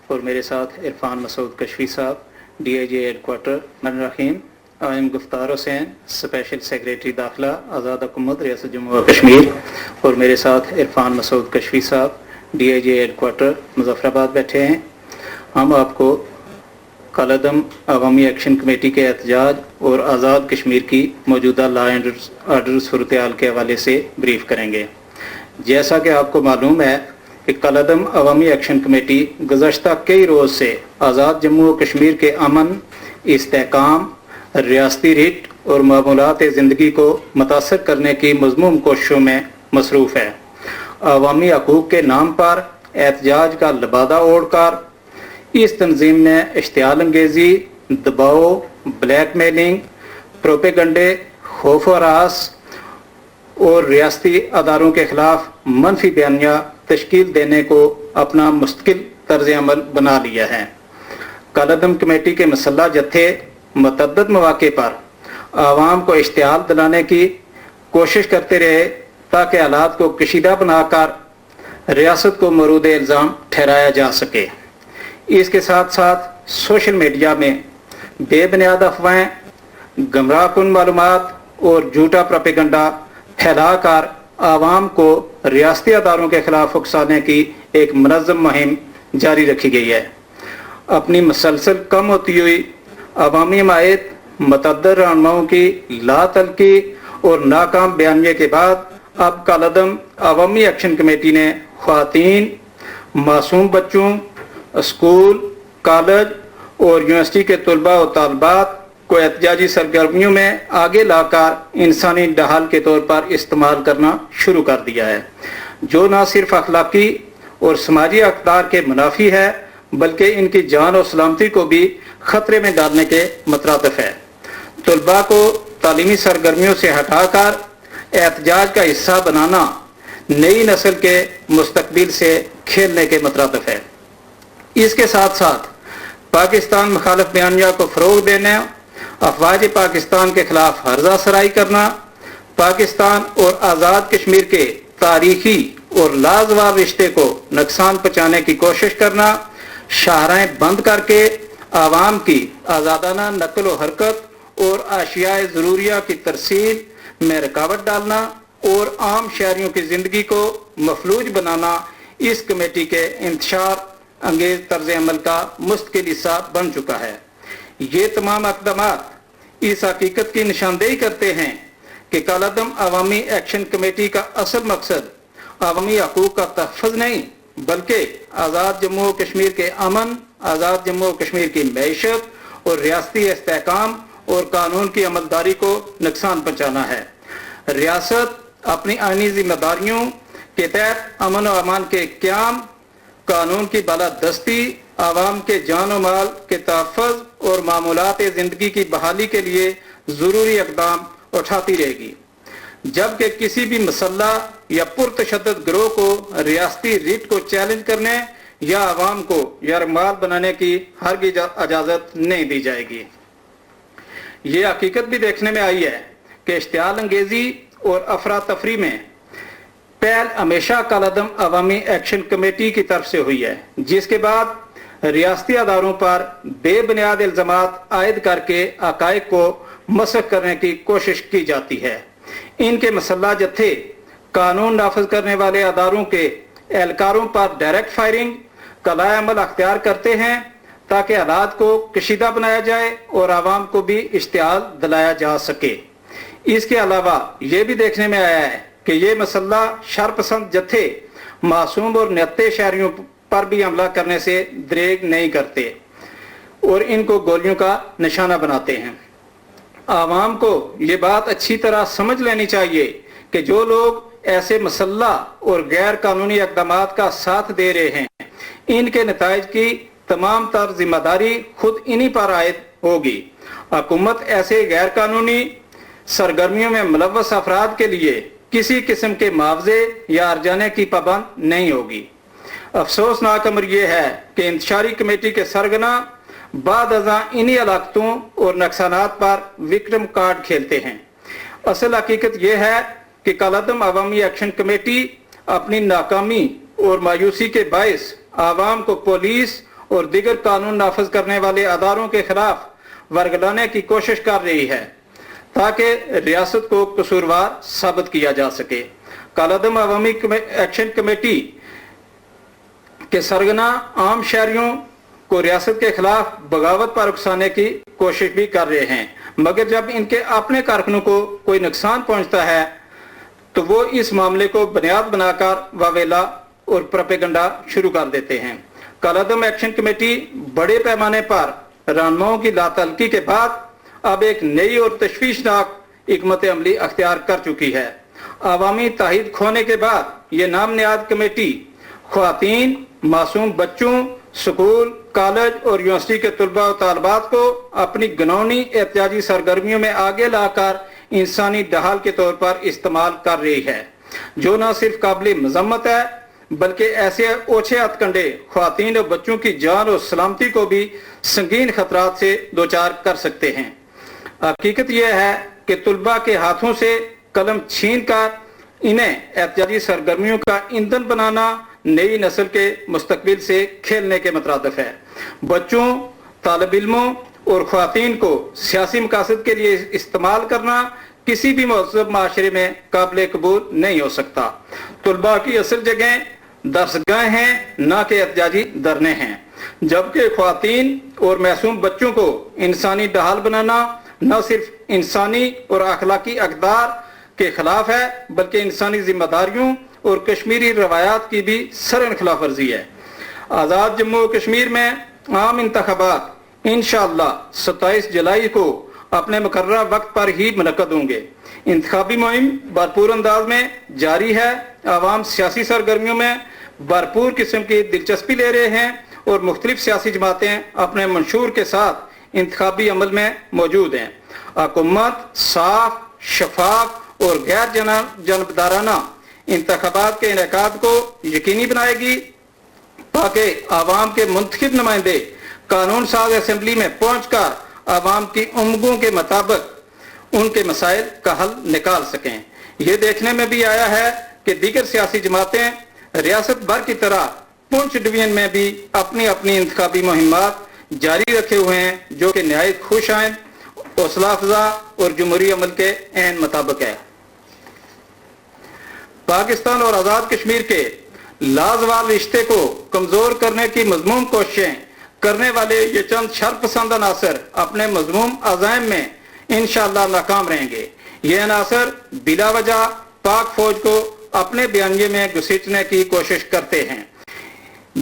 اور میرے ساتھ عرفان مسعود کشفی صاحب DIG ہیڈ کوارٹر رحیم گفتار حسین اسپیشل سیکریٹری داخلہ آزاد حکومت ریاست جموں و کشمیر اور میرے ساتھ عرفان مسعود کشفی صاحب DIG ہیڈ کوارٹر مظفر آباد بیٹھے ہیں۔ ہم آپ کو کالعدم عوامی ایکشن کمیٹی کے احتجاج اور آزاد کشمیر کی موجودہ لا اینڈ آرڈر صورتحال کے حوالے سے بریف کریں گے۔ جیسا کہ آپ کو معلوم ہے کہ کالعدم عوامی ایکشن کمیٹی گزشتہ کئی روز سے آزاد جموں و کشمیر کے امن، استحکام، ریاستی ریٹ اور معمولات زندگی کو متاثر کرنے کی مذموم کوششوں میں مصروف ہے۔ عوامی حقوق کے نام پر احتجاج کا لبادہ اوڑھ کر اس تنظیم نے اشتعال انگیزی، دباؤ، بلیک میلنگ، پروپیگنڈے، خوف و ہراس اور ریاستی اداروں کے خلاف منفی بیانیہ تشکیل دینے کو اپنا مستقل طرز عمل بنا لیا ہے۔ کالعدم کمیٹی کے مسلح جتھے متعدد مواقع پر عوام کو اشتعال دلانے کی کوشش کرتے رہے تاکہ حالات کو کشیدہ بنا کر ریاست کو مورد الزام ٹھہرایا جا سکے۔ اس کے ساتھ ساتھ سوشل میڈیا میں بے بنیاد افواہیں، گمراہ کن معلومات اور جھوٹا پروپیگنڈا پھیلا کر عوام کو ریاستی اداروں کے خلاف اکسانے کی ایک منظم مہم جاری رکھی گئی ہے۔ اپنی مسلسل کم ہوتی ہوئی عوامی حمایت، متعدد رہنماؤں کی لا تعلقی اور ناکام بیانیے کے بعد اب کالعدم عوامی ایکشن کمیٹی نے خواتین، معصوم بچوں، اسکول، کالج اور یونیورسٹی کے طلباء و طالبات کو احتجاجی سرگرمیوں میں آگے لا کر انسانی ڈھال کے طور پر استعمال کرنا شروع کر دیا ہے، جو نہ صرف اخلاقی اور سماجی اقدار کے منافی ہے بلکہ ان کی جان و سلامتی کو بھی خطرے میں ڈالنے کے مترادف ہے۔ طلباء کو تعلیمی سرگرمیوں سے ہٹا کر احتجاج کا حصہ بنانا نئی نسل کے مستقبل سے کھیلنے کے مترادف ہے۔ اس کے ساتھ ساتھ پاکستان مخالف بیانیہ کو فروغ دینا، افواج پاکستان کے خلاف ہرزہ سرائی کرنا، پاکستان اور آزاد کشمیر کے تاریخی اور لازوال رشتے کو نقصان پہنچانے کی کوشش کرنا، شاہراہیں بند کر کے عوام کی آزادانہ نقل و حرکت اور اشیاء ضروریہ کی ترسیل میں رکاوٹ ڈالنا اور عام شہریوں کی زندگی کو مفلوج بنانا اس کمیٹی کے انتشار انگیز طرز عمل کا مستقل حصہ بن چکا ہے۔ یہ تمام اقدامات اس حقیقت کی نشاندہی کرتے ہیں کہ کالعدم عوامی ایکشن کمیٹی کا اصل مقصد عوامی حقوق کا تحفظ نہیں بلکہ آزاد جموں و کشمیر کے امن، آزاد جموں و کشمیر کی معیشت اور ریاستی استحکام اور قانون کی عملداری کو نقصان پہنچانا ہے۔ ریاست اپنی آئینی ذمہ داریوں کے تحت امن و امان کے قیام، قانون کی بالادستی، عوام کے جان و مال کے تحفظ اور معمولات زندگی کی بحالی کے لیے ضروری اقدام اٹھاتی رہے گی، جبکہ کسی بھی مسلح یا پرتشدد گروہ کو ریاستی ریٹ کو چیلنج کرنے یا عوام کو یرغمال بنانے کی ہرگز اجازت نہیں دی جائے گی۔ یہ حقیقت بھی دیکھنے میں آئی ہے کہ اشتعال انگیزی اور افراتفری میں پہل ہمیشہ کالعدم عوامی ایکشن کمیٹی کی طرف سے ہوئی ہے، جس کے بعد ریاستی اداروں پر بے بنیاد الزامات عائد کر کے حقائق کو مسخ کرنے کی کوشش کی جاتی ہے۔ ان کے مسلح جتھے قانون نافذ کرنے والے اداروں کے اہلکاروں پر ڈائریکٹ فائرنگ کا لائحہ عمل اختیار کرتے ہیں تاکہ حالات کو کشیدہ بنایا جائے اور عوام کو بھی اشتعال دلایا جا سکے۔ اس کے علاوہ یہ بھی دیکھنے میں آیا ہے کہ یہ مسلح شرپسند جتھے معصوم اور نہتے شہریوں پر بھی حملہ کرنے سے دریغ نہیں کرتے اور ان کو گولیوں کا نشانہ بناتے ہیں۔ عوام کو یہ بات اچھی طرح سمجھ لینی چاہیے کہ جو لوگ ایسے مسلح اور غیر قانونی اقدامات کا ساتھ دے رہے ہیں، ان کے نتائج کی تمام تر ذمہ داری خود انہی پر عائد ہوگی۔ حکومت ایسے غیر قانونی سرگرمیوں میں ملوث افراد کے لیے کسی قسم کے معاوضے یا ارجانے کی پابند نہیں ہوگی۔ افسوسناک امر یہ ہے کہ انتشاری کمیٹی کے سرگنا بعد ازاں انہی علاقتوں اور نقصانات پر وکٹم کارڈ کھیلتے ہیں۔ اصل حقیقت یہ ہے کہ کالعدم عوامی ایکشن کمیٹی اپنی ناکامی اور مایوسی کے باعث عوام کو پولیس اور دیگر قانون نافذ کرنے والے اداروں کے خلاف ورگلانے کی کوشش کر رہی ہے تاکہ ریاست کو قصوروار ثابت کیا جا سکے۔ کالعدم عوامی ایکشن کمیٹی کے سرگنا عام شہریوں کو ریاست کے خلاف بغاوت پر اکسانے کی کوشش بھی کر رہے ہیں، مگر جب ان کے اپنے کارکنوں کو کوئی نقصان پہنچتا ہے تو وہ اس معاملے کو بنیاد بنا کر واویلا اور پروپیگنڈا شروع کر دیتے ہیں۔ کالعدم ایکشن کمیٹی بڑے پیمانے پر رہنماؤں کی لاتعلقی کے بعد اب ایک نئی اور تشویشناک حکمت عملی اختیار کر چکی ہے۔ عوامی تائید کھونے کے بعد یہ نام نہاد کمیٹی خواتین، معصوم بچوں، سکول، کالج اور یونیورسٹی کے طلباء و طالبات کو اپنی گھناؤنی احتجاجی سرگرمیوں میں آگے لا کر انسانی ڈھال کے طور پر استعمال کر رہی ہے، جو نہ صرف قابل مذمت ہے بلکہ ایسے اوچھے ہتھ کنڈے خواتین اور بچوں کی جان اور سلامتی کو بھی سنگین خطرات سے دوچار کر سکتے ہیں۔ حقیقت یہ ہے کہ طلباء کے ہاتھوں سے قلم چھین کر انہیں احتجاجی سرگرمیوں کا ایندھن بنانا نئی نسل کے مستقبل سے کھیلنے کے مترادف ہے۔ بچوں، طالب علموں اور خواتین کو سیاسی مقاصد کے لیے استعمال کرنا کسی بھی مہذب معاشرے میں قابل قبول نہیں ہو سکتا۔ طلباء کی اصل جگہیں درسگاہیں ہیں، نہ کہ احتجاجی دھرنے ہیں، جبکہ خواتین اور معصوم بچوں کو انسانی ڈھال بنانا نہ صرف انسانی اور اخلاقی اقدار کے خلاف ہے بلکہ انسانی ذمہ داریوں اور کشمیری روایات کی بھی سرن خلاف ورزی ہے۔ آزاد جموں و کشمیر میں عام انتخابات انشاءاللہ 27 جولائی کو اپنے مقررہ وقت پر ہی منعقد ہوں گے۔ انتخابی مہم بھرپور انداز میں جاری ہے، عوام سیاسی سرگرمیوں میں بھرپور قسم کی دلچسپی لے رہے ہیں اور مختلف سیاسی جماعتیں اپنے منشور کے ساتھ انتخابی عمل میں موجود ہیں۔ حکومت صاف، شفاف اور غیر جانبدارانہ انتخابات کے انعقاد کو یقینی بنائے گی تاکہ عوام کے منتخب نمائندے قانون ساز اسمبلی میں پہنچ کر عوام کی امنگوں کے مطابق ان کے مسائل کا حل نکال سکیں۔ یہ دیکھنے میں بھی آیا ہے کہ دیگر سیاسی جماعتیں ریاست بھر کی طرح پونچھ ڈویژن میں بھی اپنی اپنی انتخابی مہمات جاری رکھے ہوئے ہیں، جو کہ نہایت خوش آئند، حوصلہ افزا اور جمہوری عمل کے عین مطابق ہے۔ پاکستان اور آزاد کشمیر کے لازوال رشتے کو کمزور کرنے کی مذموم کوششیں کرنے والے یہ چند شر پسند عناصر اپنے مذموم عزائم میں انشاءاللہ ناکام رہیں گے۔ یہ عناصر بلا وجہ پاک فوج کو اپنے بیانیے میں گھسیٹنے کی کوشش کرتے ہیں،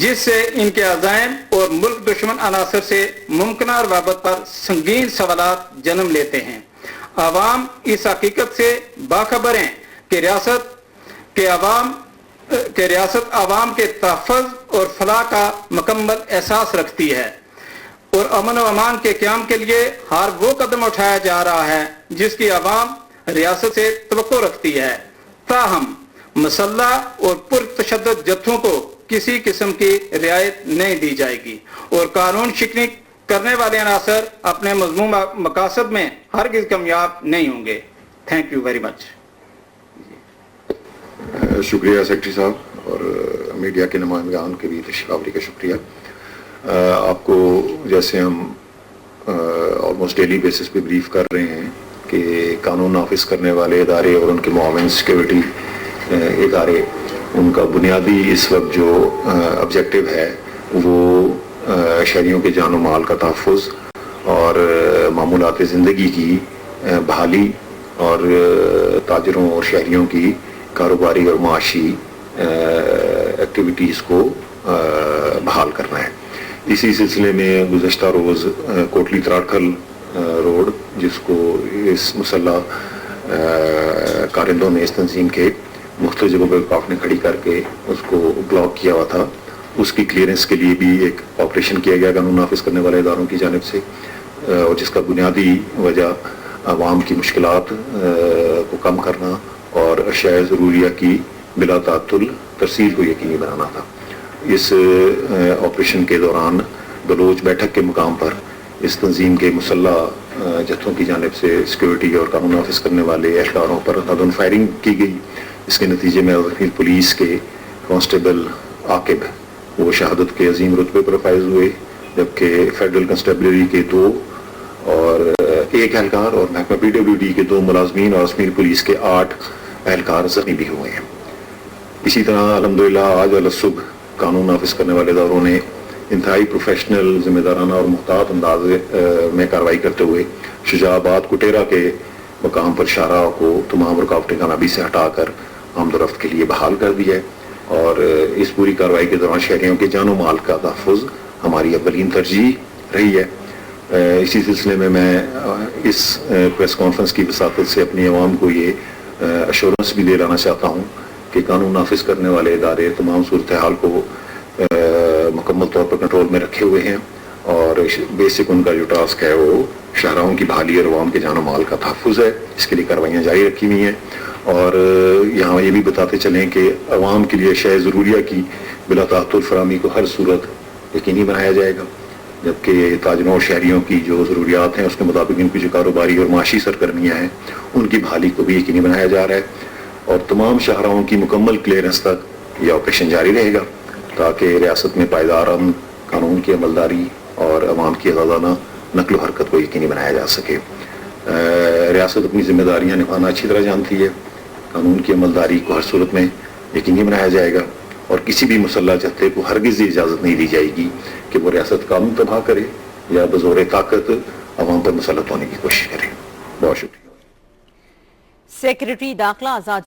جس سے ان کے عزائم اور ملک دشمن عناصر سے ممکنہ روابط پر سنگین سوالات جنم لیتے ہیں۔ عوام اس حقیقت سے باخبر ہیں کہ ریاست عوام کے تحفظ اور فلاح کا مکمل احساس رکھتی ہے اور امن و امان کے قیام کے لیے ہر وہ قدم اٹھایا جا رہا ہے جس کی عوام ریاست سے توقع رکھتی ہے۔ تاہم مسلح اور پرتشدد جتھوں کو کسی قسم کی رعایت نہیں دی جائے گی اور قانون شکنی کرنے والے عناصر اپنے مذموم مقاصد میں ہرگز کامیاب نہیں ہوں گے۔ Thank you very much. شکریہ سیکرٹری صاحب اور میڈیا کے نمائندگان کے بھی تشریف آوری کا شکریہ۔ آپ کو جیسے ہم آلموسٹ ڈیلی بیسس پہ بریف کر رہے ہیں کہ قانون نافذ کرنے والے ادارے اور ان کے معاون سیکیورٹی ادارے، ان کا بنیادی اس وقت جو آبجیکٹو ہے وہ شہریوں کے جان و مال کا تحفظ اور معمولات زندگی کی بحالی اور تاجروں اور شہریوں کی کاروباری اور معاشی ایکٹیویٹیز کو بحال کرنا ہے۔ اسی سلسلے میں گزشتہ روز کوٹلی تراڑکھل روڈ، جس کو اس مسلح کارندوں نے اس تنظیم کے مختلف جگہوں پہ رکاوٹیں کھڑی کر کے اس کو بلاک کیا ہوا تھا، اس کی کلیئرنس کے لیے بھی ایک آپریشن کیا گیا قانون نافذ کرنے والے اداروں کی جانب سے، اور جس کا بنیادی وجہ عوام کی مشکلات کو کم کرنا اور اشیاء ضروریہ کی بلا تعطل ترسیل کو یقینی بنانا تھا۔ اس آپریشن کے دوران بلوچ بیٹھک کے مقام پر اس تنظیم کے مسلح جتھوں کی جانب سے سیکیورٹی اور قانون نافذ کرنے والے اہلکاروں پر عدم فائرنگ کی گئی۔ اس کے نتیجے میں پولیس کے کانسٹیبل عاقب وہ شہادت کے عظیم رتبے پر فائز ہوئے، جبکہ فیڈرل کنسٹیبلری کے 2 اور 1 اہلکار اور محکمہ PWD کے 2 ملازمین اور کشمیر پولیس کے 8 اہلکار زخمی بھی ہوئے ہیں۔ اسی طرح الحمدللہ آج صبح قانون نافذ کرنے والے اداروں نے انتہائی پروفیشنل، ذمہ دارانہ اور محتاط انداز میں کارروائی کرتے ہوئے شجاع آباد کٹیرا کے مقام پر شاہراہ کو تمام رکاوٹیں کامیابی سے ہٹا کر آمد و رفت کے لیے بحال کر دیا ہے، اور اس پوری کارروائی کے دوران شہریوں کے جان و مال کا تحفظ ہماری اولین ترجیح رہی ہے۔ اسی سلسلے میں اس پریس کانفرنس کی وساطت سے اپنی عوام کو یہ ایشورنس بھی دلانا چاہتا ہوں کہ قانون نافذ کرنے والے ادارے تمام صورتحال کو مکمل طور پر کنٹرول میں رکھے ہوئے ہیں، اور بیسک ان کا جو ٹاسک ہے وہ شاہراہوں کی بحالی اور عوام کے جان و مال کا تحفظ ہے۔ اس کے لیے کارروائیاں جاری رکھی ہوئی ہیں، اور یہاں یہ بھی بتاتے چلیں کہ عوام کے لیے اشیاء ضروریہ کی بلا تعطل فراہمی کو ہر صورت یقینی بنایا جائے گا، جبکہ تاجروں اور شہریوں کی جو ضروریات ہیں اس کے مطابق ان کی جو کاروباری اور معاشی سرگرمیاں ہیں ان کی بحالی کو بھی یقینی بنایا جا رہا ہے، اور تمام شاہراہوں کی مکمل کلیئرنس تک یہ آپریشن جاری رہے گا تاکہ ریاست میں پائیدار امن، قانون کی عملداری اور عوام کی آزادانہ نقل و حرکت کو یقینی بنایا جا سکے۔ ریاست اپنی ذمہ داریاں نبھانا اچھی طرح جانتی ہے، قانون کی عملداری کو ہر صورت میں یقینی بنایا جائے گا، اور کسی بھی مسلح جتھے کو ہرگز یہ اجازت نہیں دی جائے گی کہ وہ ریاست قانون تباہ کرے یا بزور طاقت عوام پر مسلط ہونے کی کوشش کرے۔ بہت شکریہ۔ سیکریٹری داخلہ آزاد